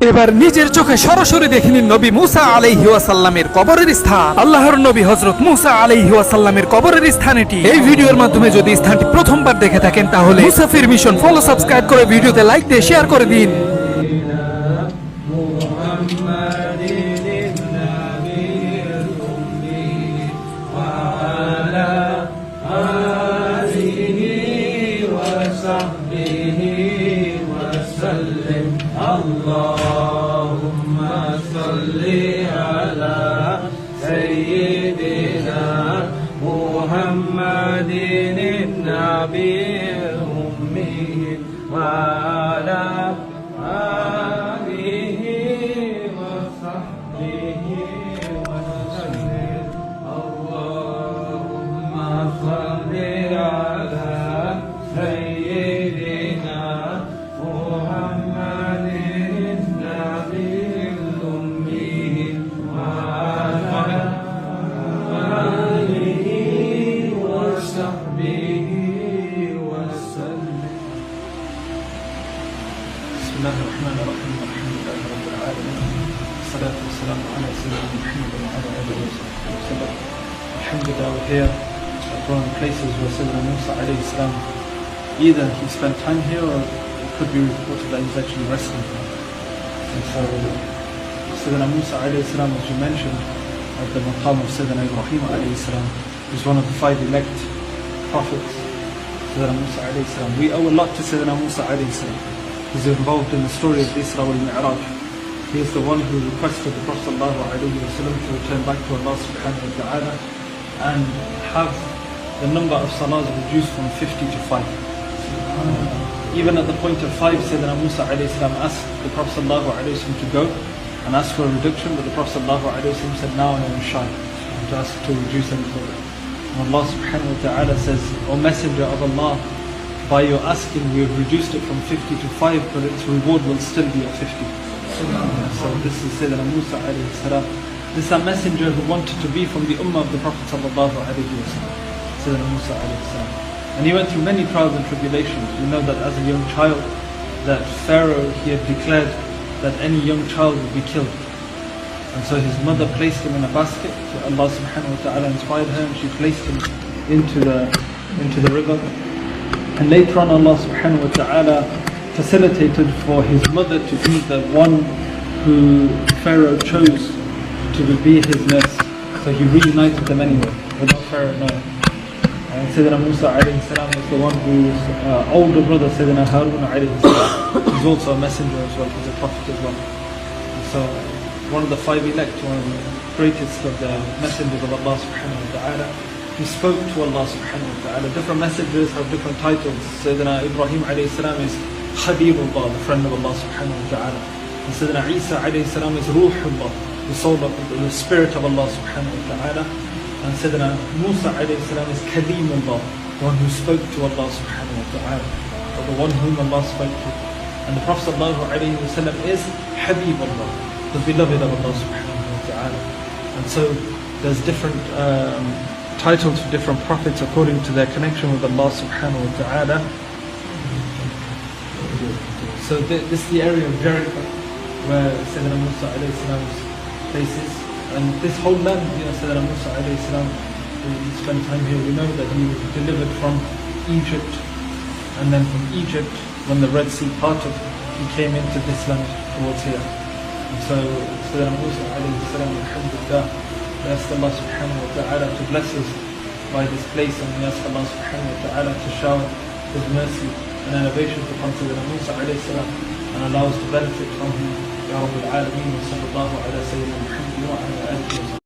এবার নিজের চোখে সরাসরি দেখে নিন নবী মুসা আলাইহি ওয়াসাল্লামের কবরের স্থান। আল্লাহর নবী হযরত মুসা আলাইহি ওয়াসাল্লামের কবরের স্থান এটি। এই ভিডিওর মাধ্যমে যদি স্থানটি প্রথমবার দেখে থাকেন তাহলে মুসাফির মিশন ফলো সাবস্ক্রাইব করে ভিডিওতে লাইক দিয়ে শেয়ার করে দিন। اللهم صل على سيدنا محمد النبي الأمي وعلى آله وصحبه وسلم اللهم صل على سيدنا محمد النبي الأمي وعلى آله وصحبه وسلم. بسم الله الرحمن الرحيم الحمد لله رب العالمين والصلاة والسلام على سيدنا محمد وعلى آله وصحبه وسلم. Alhamdulillah, we're here at one of the places where Sayyidina Musa alayhi salam, either he spent time here or it could be reported that he's actually resting here. And so Sayyidina Musa alayhi salam, as you mentioned, at the maqam of Sayyidina Ibrahim alayhi salam, is one of the 5 elect prophets. Sayyidina Musa alayhi salam, we owe a lot to Sayyidina Musa alayhi salam. He's involved in the story of Isra wal Mi'raj. He is the one who requested the Prophet sallallahu alayhi wa sallam to return back to Allah subhanahu wa ta'ala and have the number of salahs reduced from 50 to 5. Even at the point of 5, Sayyidina Musa alayhi salam asked the Prophet sallallahu alayhi wa sallam to go and ask for a reduction, but the Prophet sallallahu alayhi wa sallam said, now I am shy to ask to reduce any further. And Allah subhanahu wa ta'ala says, O Messenger of Allah, by your asking we have reduced it from 50 to 5, but its reward will still be at 50. So this is Sayyidina Musa alayhi salam. This is a messenger who wanted to be from the ummah of the Prophet sallallahu alayhi wa sallam. Sayyidina Musa alayhi salam. And he went through many trials and tribulations. We know that as a young child, that Pharaoh, he had declared that any young child would be killed. And so his mother placed him in a basket. So Allah subhanahu wa ta'ala inspired her and she placed him into the river. And later on Allah subhanahu wa ta'ala facilitated for his mother to be the one who Pharaoh chose to be his nurse. So he reunited them anyway, without Pharaoh knowing. And Sayyidina Musa alayhi salam was the one whose older brother Sayyidina Harun alayhi salam is also a messenger as well, he's a prophet as well. And so one of the 5 elect, one of the greatest of the messengers of Allah subhanahu wa ta'ala, he spoke to Allah subhanahu wa ta'ala. Different messengers have different titles. Sayyidina Ibrahim alayhi salam is Khalilullah, the friend of Allah subhanahu wa ta'ala. And Sayyidina Isa alayhi salam is Ruhullah, the soul of the spirit of Allah subhanahu wa ta'ala. And Sayyidina Musa alayhi salam is Kalimullah, the one who spoke to Allah subhanahu wa ta'ala, or the one whom Allah spoke to. And the Prophet sallallahu alayhi wa sallam is Habibullah, the beloved of Allah subhanahu wa ta'ala. And so there's different titles for different prophets according to their connection with Allah subhanahu wa ta'ala. So this is the area of Jericho where Sayyidina Musa alayhi salam's place is. And this whole land, Sayyidina Musa alayhi salam, he spent time here. We know that he was delivered from Egypt, and then from Egypt, when the Red Sea parted, he came into this land towards here. And so Sayyidina Musa alayhi salam, alhamdulillah, we ask Allah subhanahu wa ta'ala to bless us by this place, and we ask Allah subhanahu wa ta'ala to shower His mercy and elevations upon Sayyidina Musa alayhi salam, and allow us to benefit from him. Ya Rabbil Alameen, wa sallallahu ala Sayyidina Muhammad wa ala alihi wa sallam.